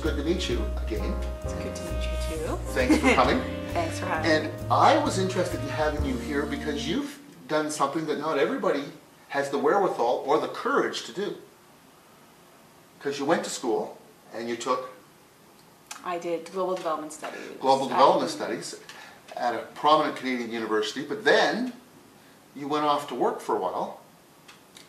good to meet you again. It's good to meet you too. Thanks for coming. Thanks for having me. And I was interested in having you here because you've done something that not everybody has the wherewithal or the courage to do. Because you went to school and you took I did Global Development Studies. Global Development Studies at a prominent Canadian university, but then you went off to work for a while.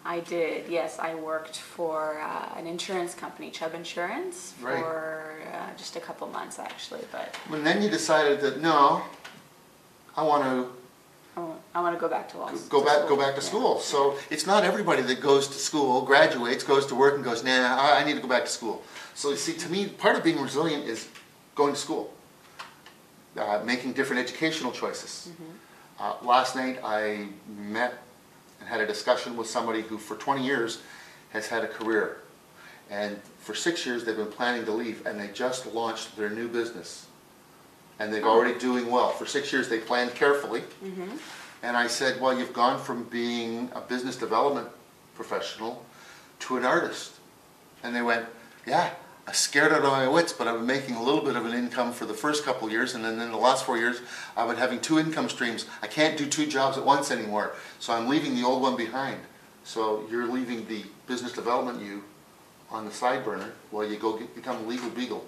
I did, yes. I worked for an insurance company, Chubb Insurance, for just a couple months actually. But and then you decided that no, I want to go back to law school. Go back to school. Yeah. So it's not everybody that goes to school, graduates, goes to work and goes, nah, I need to go back to school. So you see, to me, part of being resilient is going to school, making different educational choices. Mm-hmm. Last night I met and had a discussion with somebody who for 20 years has had a career. And for 6 years they've been planning to leave, and they just launched their new business. And they're already doing well. For 6 years they planned carefully. Mm-hmm. And I said, well, you've gone from being a business development professional to an artist. And they went, yeah, I scared out of my wits, but I've been making a little bit of an income for the first couple of years, and then in the last 4 years I've been having 2 income streams. I can't do 2 jobs at once anymore, so I'm leaving the old one behind. So you're leaving the business development you on the side burner while you go become a legal beagle.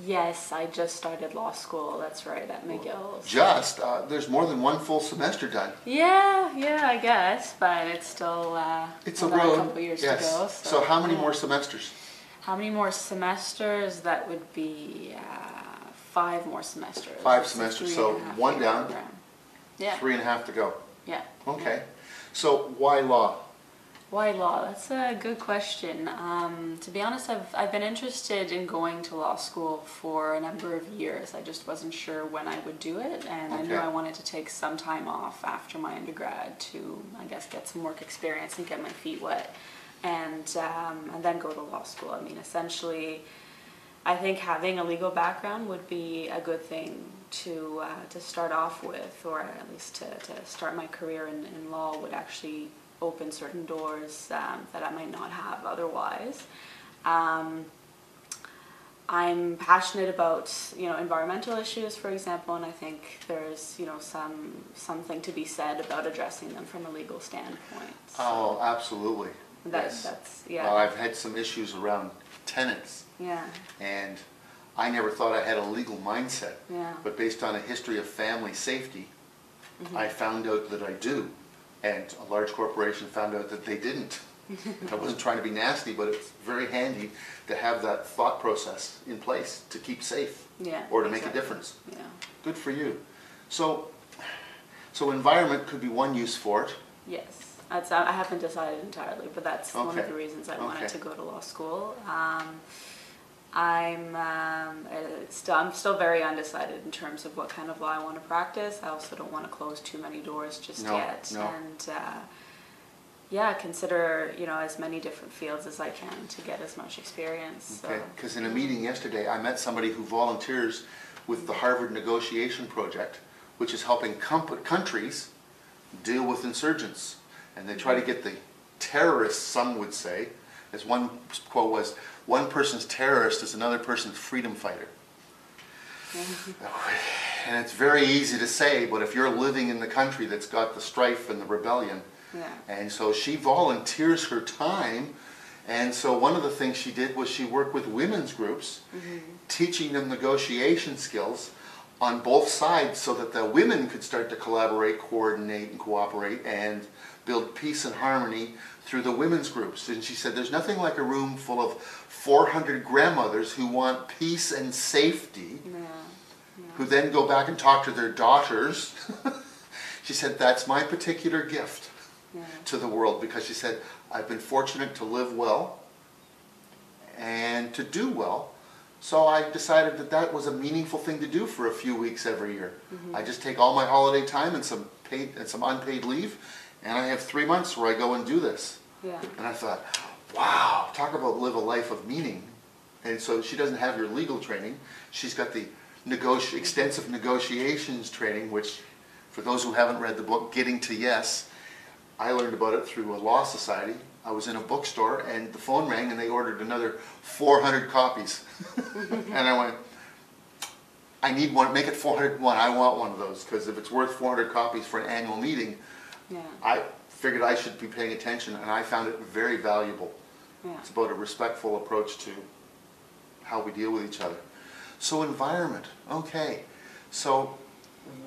Yes, I just started law school, that's right, at McGill. Just? There's more than 1 full semester done. Yeah, I guess, but it's still it's a couple of years to go. So how many more semesters? How many more semesters? That would be 5 more semesters. 5 semesters, so 1 down, program. Yeah. 3.5 to go. Yeah. Okay. So why law? Why law? That's a good question. To be honest, I've been interested in going to law school for a number of years. I just wasn't sure when I would do it, and I knew I wanted to take some time off after my undergrad to, I guess, get some work experience and get my feet wet. And then go to law school. I mean, essentially, I think having a legal background would be a good thing to start off with, or at least to start my career in law would actually open certain doors that I might not have otherwise. I'm passionate about environmental issues, for example, and I think there's something to be said about addressing them from a legal standpoint. So. Oh, absolutely. That's Well, I've had some issues around tenants. Yeah. And I never thought I had a legal mindset. Yeah. But based on a history of family safety, Mm-hmm. I found out that I do. And a large corporation found out that they didn't. I wasn't trying to be nasty, but it's very handy to have that thought process in place to keep safe. Yeah. Or to make a difference. Yeah. Good for you. So environment could be one use for it. Yes. I haven't decided entirely, but that's one of Okay. the reasons I wanted to go to law school. I'm still very undecided in terms of what kind of law I want to practice. I also don't want to close too many doors just yet, and consider as many different fields as I can to get as much experience. Okay, because in a meeting yesterday, I met somebody who volunteers with the Harvard Negotiation Project, which is helping countries deal with insurgents. And they try to get the terrorists, some would say, as one quote was, one person's terrorist is another person's freedom fighter. And it's very easy to say, but if you're living in the country that's got the strife and the rebellion, and so she volunteers her time, and so one of the things she did was she worked with women's groups, teaching them negotiation skills on both sides so that the women could start to collaborate, coordinate, and cooperate, and build peace and harmony through the women's groups. And she said there's nothing like a room full of 400 grandmothers who want peace and safety, who then go back and talk to their daughters. She said that's my particular gift to the world, because she said I've been fortunate to live well and to do well. So I decided that that was a meaningful thing to do for a few weeks every year. I just take all my holiday time and some paid and some unpaid leave, and I have 3 months where I go and do this. And I thought, wow, talk about live a life of meaning. And so she doesn't have your legal training. She's got the extensive negotiations training, which, for those who haven't read the book, Getting to Yes, I learned about it through a law society I was in a bookstore and the phone rang and they ordered another 400 copies. And I went, I need one, make it 401, I want one of those, because if it's worth 400 copies for an annual meeting, I figured I should be paying attention, and I found it very valuable. It's about a respectful approach to how we deal with each other. So environment, okay. So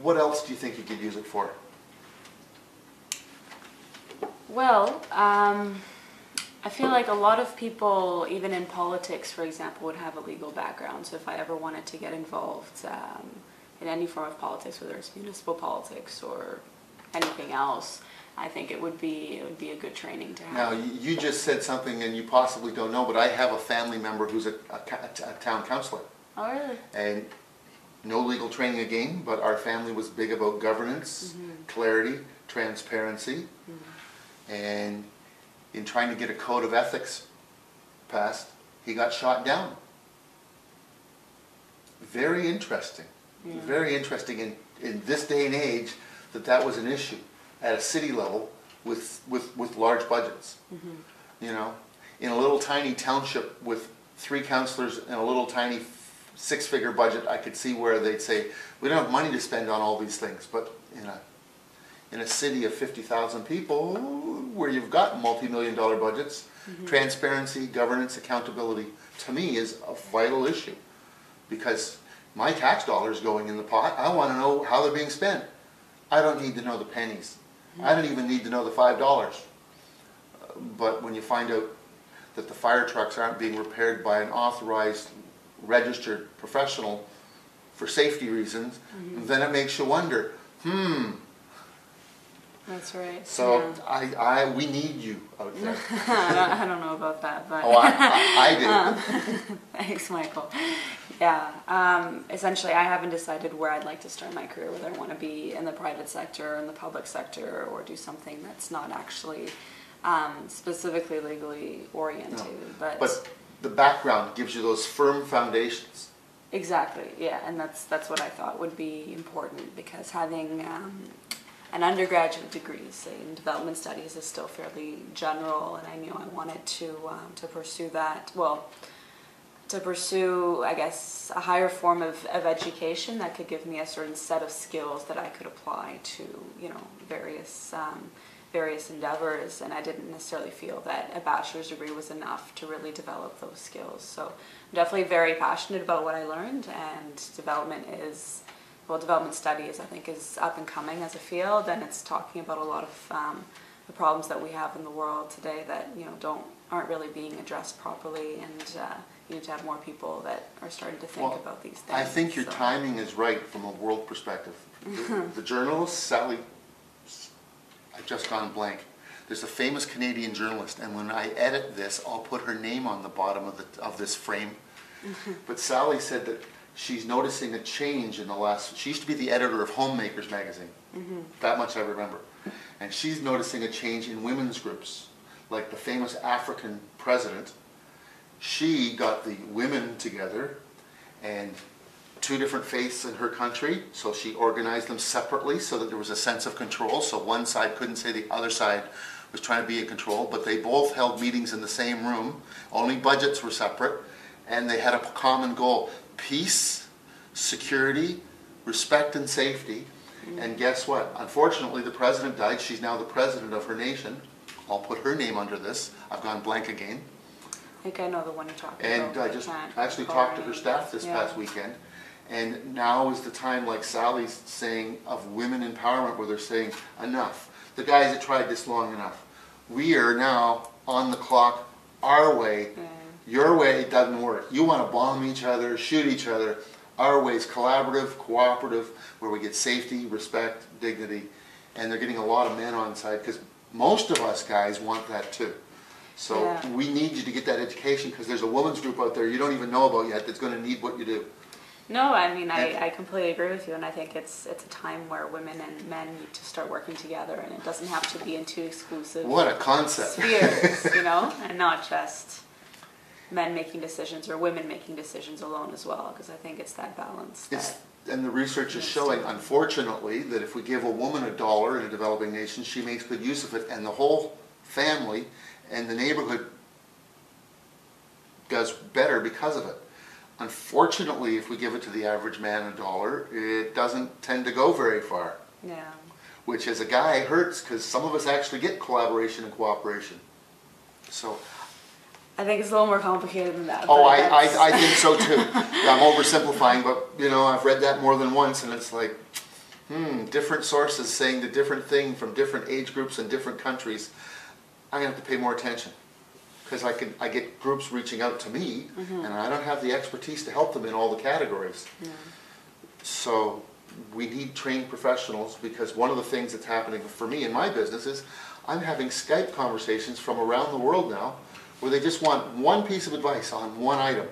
what else do you think you could use it for? Well, I feel like a lot of people, even in politics, for example, would have a legal background. So if I ever wanted to get involved in any form of politics, whether it's municipal politics or anything else, I think it would be a good training to have. Now, you just said something, and you possibly don't know, but I have a family member who's a town councillor. Oh, really? And no legal training again, but our family was big about governance, clarity, transparency, and in trying to get a code of ethics passed, he got shot down. Very interesting. Very interesting in this day and age that was an issue at a city level with large budgets. You know, in a little tiny township with 3 councillors and a little tiny 6-figure budget, I could see where they'd say, we don't have money to spend on all these things. But in a city of 50,000 people, where you've got multi-million-dollar budgets, transparency, governance, accountability, to me is a vital issue. Because my tax dollars going in the pot, I want to know how they're being spent. I don't need to know the pennies. I don't even need to know the $5. But when you find out that the fire trucks aren't being repaired by an authorized, registered professional for safety reasons, then it makes you wonder, That's right. So we need you out there. I don't know about that, but I do. Thanks, Michael. Yeah. Essentially, I haven't decided where I'd like to start my career, whether I want to be in the private sector or in the public sector, or do something that's not actually specifically legally oriented. No. But the background gives you those firm foundations. Exactly. Yeah, and that's what I thought would be important, because having an undergraduate degree, say in development studies, is still fairly general, and I knew I wanted to pursue that. Well, to pursue, I guess, a higher form of education that could give me a certain set of skills that I could apply to, various endeavors, and I didn't necessarily feel that a bachelor's degree was enough to really develop those skills. So I'm definitely very passionate about what I learned, and development studies, I think, is up and coming as a field, and it's talking about a lot of the problems that we have in the world today that aren't really being addressed properly, and you need to have more people that are starting to think about these things. I think your timing is right from a world perspective. The journalist, Sally, I've just gone blank. There's a famous Canadian journalist, and when I edit this, I'll put her name on the bottom of this frame. But Sally said that she's noticing a change in the last. She used to be the editor of Homemakers magazine. That much I remember. And she's noticing a change in women's groups, like the famous African president. She got the women together, and 2 different faiths in her country, so she organized them separately so that there was a sense of control, so one side couldn't say the other side was trying to be in control, but they both held meetings in the same room, only budgets were separate, and they had a common goal: peace, security, respect and safety. And guess what? Unfortunately, the president died. She's now the president of her nation. I'll put her name under this. I've gone blank again. I think I know the one you're talking about. And I just actually talked to her staff this past weekend. And now is the time, like Sally's saying, of women empowerment, where they're saying, enough. The guys that tried this long enough. We are now on the clock our way. Your way doesn't work. You want to bomb each other, shoot each other. Our way is collaborative, cooperative, where we get safety, respect, dignity. And they're getting a lot of men on side, because most of us guys want that too. So we need you to get that education, because there's a women's group out there you don't even know about yet that's going to need what you do. No, I mean, I completely agree with you, and I think it's a time where women and men need to start working together, and it doesn't have to be in 2 exclusive what a concept. spheres, and not just men making decisions or women making decisions alone as well, because I think it's that balance. And the research is showing, unfortunately, that if we give a woman $1 in a developing nation, she makes good use of it, and the whole family and the neighborhood does better because of it. Unfortunately, if we give it to the average man $1, it doesn't tend to go very far. Yeah. Which as a guy hurts, because some of us actually get collaboration and cooperation. So I think it's a little more complicated than that. oh, I think so too. I'm oversimplifying, but you know, I've read that more than once, and it's like, different sources saying the different thing from different age groups and different countries. I'm gonna have to pay more attention, because I get groups reaching out to me, and I don't have the expertise to help them in all the categories. Yeah. So we need trained professionals, because one of the things that's happening for me in my business is I'm having Skype conversations from around the world now, where they just want one piece of advice on one item.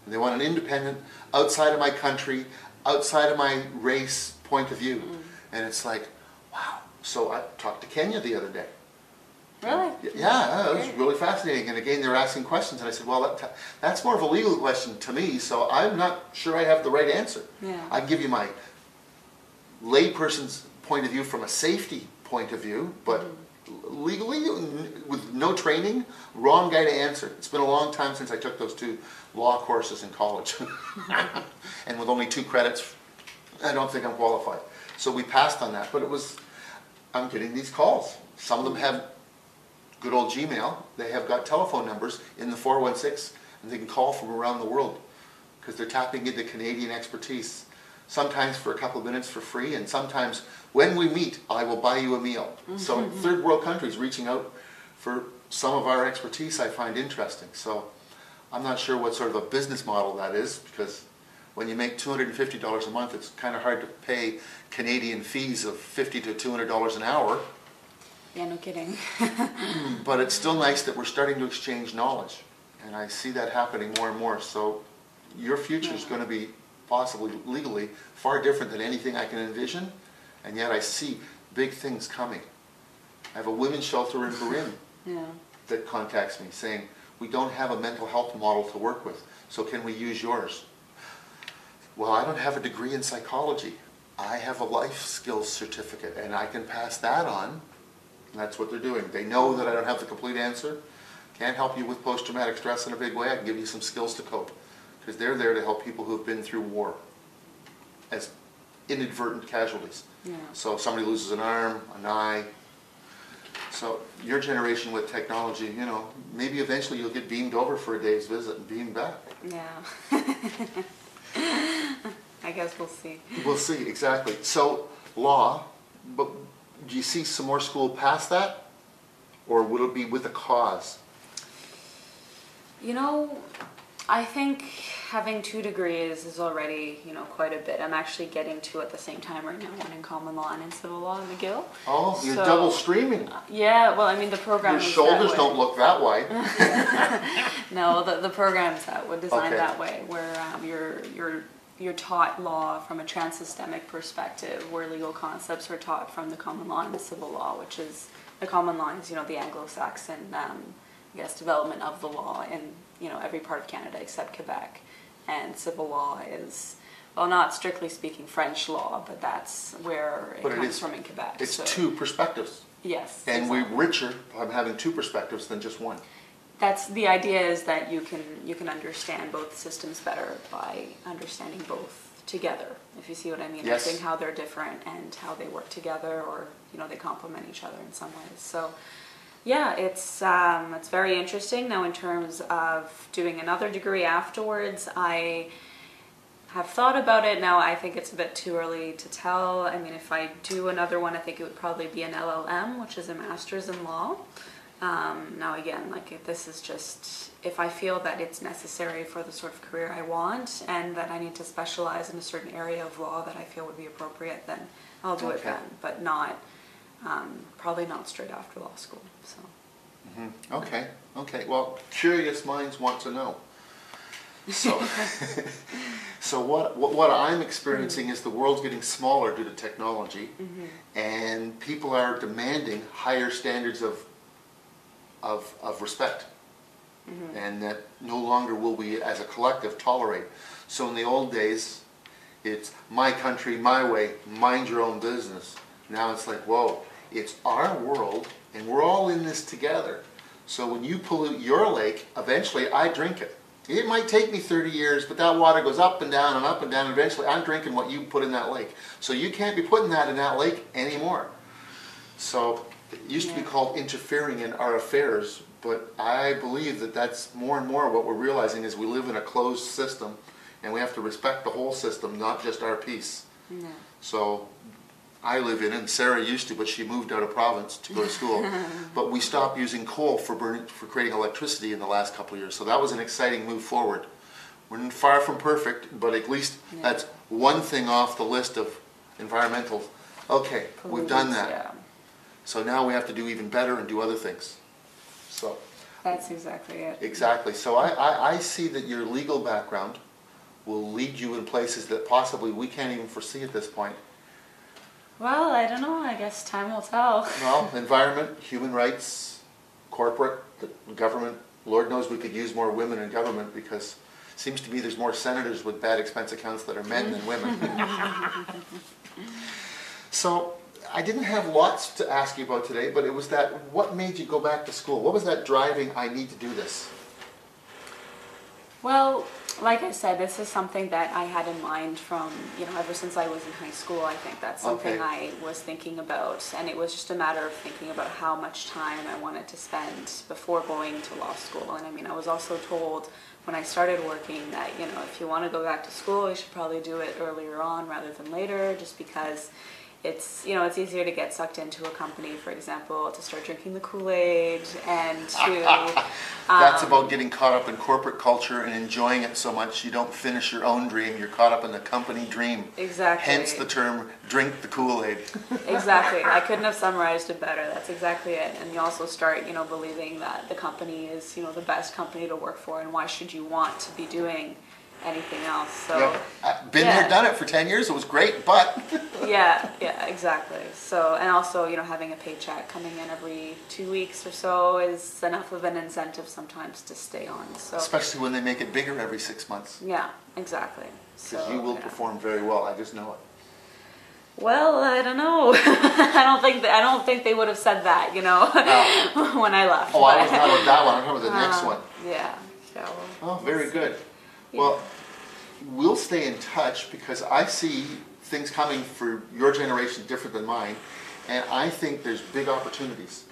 And they want an independent, outside of my country, outside of my race point of view. And it's like, wow. So I talked to Kenya the other day. Really? Yeah, it was really fascinating. And again, they were asking questions, and I said, well, that's more of a legal question to me, so I'm not sure I have the right answer. Yeah. I can give you my layperson's point of view from a safety point of view, but legally, with no training, wrong guy to answer. It's been a long time since I took those 2 law courses in college. And with only 2 credits, I don't think I'm qualified. So we passed on that, but it was, I'm getting these calls. Some of them have good old Gmail. They have got telephone numbers in the 416, and they can call from around the world, because they're tapping into Canadian expertise. Sometimes for a couple of minutes for free, and sometimes when we meet, I will buy you a meal. So third world countries reaching out for some of our expertise I find interesting. So I'm not sure what sort of a business model that is, because when you make $250 a month, it's kind of hard to pay Canadian fees of $50 to $200 an hour. Yeah, no kidding. But it's still nice that we're starting to exchange knowledge, and I see that happening more and more. So your future is going to be possibly legally far different than anything I can envision, and yet I see big things coming. I have a women's shelter in Burin that contacts me saying, we don't have a mental health model to work with, so can we use yours? Well, I don't have a degree in psychology. I have a life skills certificate, and I can pass that on. And that's what they're doing. They know that I don't have the complete answer. Can't help you with post-traumatic stress in a big way. I can give you some skills to cope, because they're there to help people who have been through war as inadvertent casualties. Yeah. So if somebody loses an arm, an eye. So your generation with technology, you know, maybe eventually you'll get beamed over for a day's visit and beamed back. Yeah. I guess we'll see. We'll see, exactly. So law, but do you see some more school past that? Or will it be with a cause? You know, I think having 2 degrees is already, you know, quite a bit. I'm actually getting 2 at the same time right now, one in common law and in civil law in McGill. Oh, you're double streaming. Yeah, well, I mean, the program Your shoulders don't look that wide. No, the program's designed that way, where you're taught law from a trans-systemic perspective, where legal concepts are taught from the common law and the civil law, which is, the common law is, you know, the Anglo-Saxon, I guess, development of the law in, you know, every part of Canada except Quebec. And civil law is, well, not strictly speaking French law, but that's where it comes from in Quebec. It's so 2 perspectives. Yes. And exactly. We're richer by having 2 perspectives than just one. That's the idea, is that you can understand both systems better by understanding both together, if you see what I mean. Yes. Understanding how they're different and how they work together, or, you know, they complement each other in some ways. So yeah, it's very interesting. Now, in terms of doing another degree afterwards, I have thought about it. Now, I think it's a bit too early to tell. I mean, if I do another one, I think it would probably be an LLM, which is a master's in law. Now, again, like, if this is just, if I feel that it's necessary for the sort of career I want, and that I need to specialize in a certain area of law that I feel would be appropriate, then I'll do it then, but not, probably not straight after law school. So. Okay. Well, curious minds want to know. So, so what I'm experiencing is the world's getting smaller due to technology, and people are demanding higher standards of respect, and that no longer will we, as a collective, tolerate. So in the old days, it's my country, my way, mind your own business. Now it's like, whoa, it's our world, and we're all in this together. So when you pollute your lake, eventually I drink it. It might take me 30 years, but that water goes up and down and up and down. Eventually I'm drinking what you put in that lake. So you can't be putting that in that lake anymore. So it used to be called interfering in our affairs, but I believe that that's more and more what we're realizing is we live in a closed system and we have to respect the whole system, not just our piece. Yeah. So I live in it, and Sarah used to, but she moved out of province to go to school. But we stopped using coal for creating electricity in the last couple of years. So that was an exciting move forward. We're far from perfect, but at least that's one thing off the list of environmental. Okay, we've done that. Yeah. So now we have to do even better and do other things. So That's exactly it. exactly. So I see that your legal background will lead you in places that possibly we can't even foresee at this point. Well, I don't know. I guess time will tell. Well, environment, human rights, corporate, government. Lord knows we could use more women in government because it seems to me there's more senators with bad expense accounts that are men than women. So I didn't have lots to ask you about today, but it was that, what made you go back to school? What was that driving, I need to do this? Well, like I said, this is something that I had in mind from, ever since I was in high school. I think that's something I was thinking about, and it was just a matter of thinking about how much time I wanted to spend before going to law school. And I mean, I was also told when I started working that, if you want to go back to school, you should probably do it earlier on rather than later, just because it's easier to get sucked into a company, for example, to start drinking the Kool-Aid and to... That's about getting caught up in corporate culture and enjoying it so much you don't finish your own dream. You're caught up in the company dream. Exactly. Hence the term, drink the Kool-Aid. Exactly. I couldn't have summarized it better. That's exactly it. And you also start, believing that the company is, the best company to work for, and why should you want to be doing anything else? So I've been there, done it for 10 years. It was great, but yeah, exactly. So, and also, having a paycheck coming in every 2 weeks or so is enough of an incentive sometimes to stay on. So especially when they make it bigger every 6 months. Yeah, exactly. Because you will perform very well. I just know it. Well, I don't know. I don't think they would have said that, when I left. Oh, I wasn't talking about that one. I'm talking about the next one. Yeah. Oh, very good. Well, we'll stay in touch because I see things coming for your generation different than mine, and I think there's big opportunities.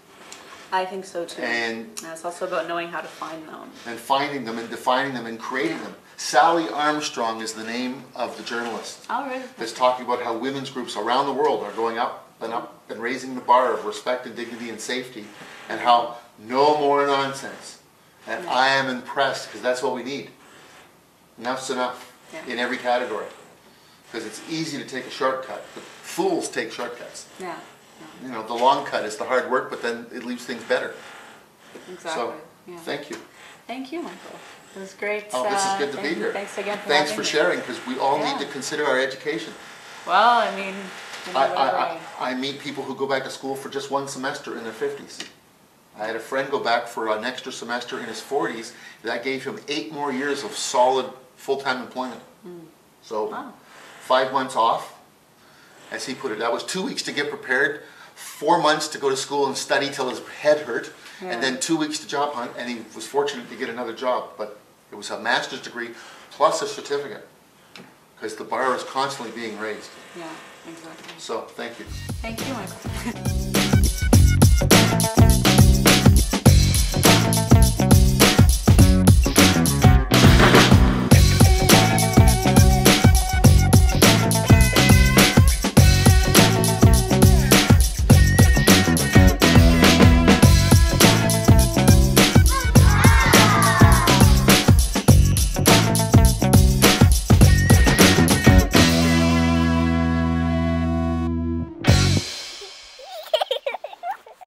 I think so too. And it's also about knowing how to find them. And finding them and defining them and creating them. Sally Armstrong is the name of the journalist. Oh, really? That's talking about how women's groups around the world are going up and raising the bar of respect and dignity and safety, and how no more nonsense. And I am impressed because that's what we need. Enough's enough in every category. Because it's easy to take a shortcut, but fools take shortcuts. Yeah. The long cut is the hard work, but then it leaves things better. Exactly. So, thank you. Thank you, Michael. It was great. Oh, this is good to be here. Thanks again for Thanks for sharing, because we all need to consider our education. Well, I mean, I meet people who go back to school for just one semester in their 50s. I had a friend go back for an extra semester in his 40s. That gave him 8 more years of solid full-time employment. So 5 months off, as he put it. That was 2 weeks to get prepared, 4 months to go to school and study till his head hurt, and then 2 weeks to job hunt, and he was fortunate to get another job. But it was a master's degree plus a certificate, because the bar is constantly being raised. Yeah, exactly. So, thank you. Thank you, Michael.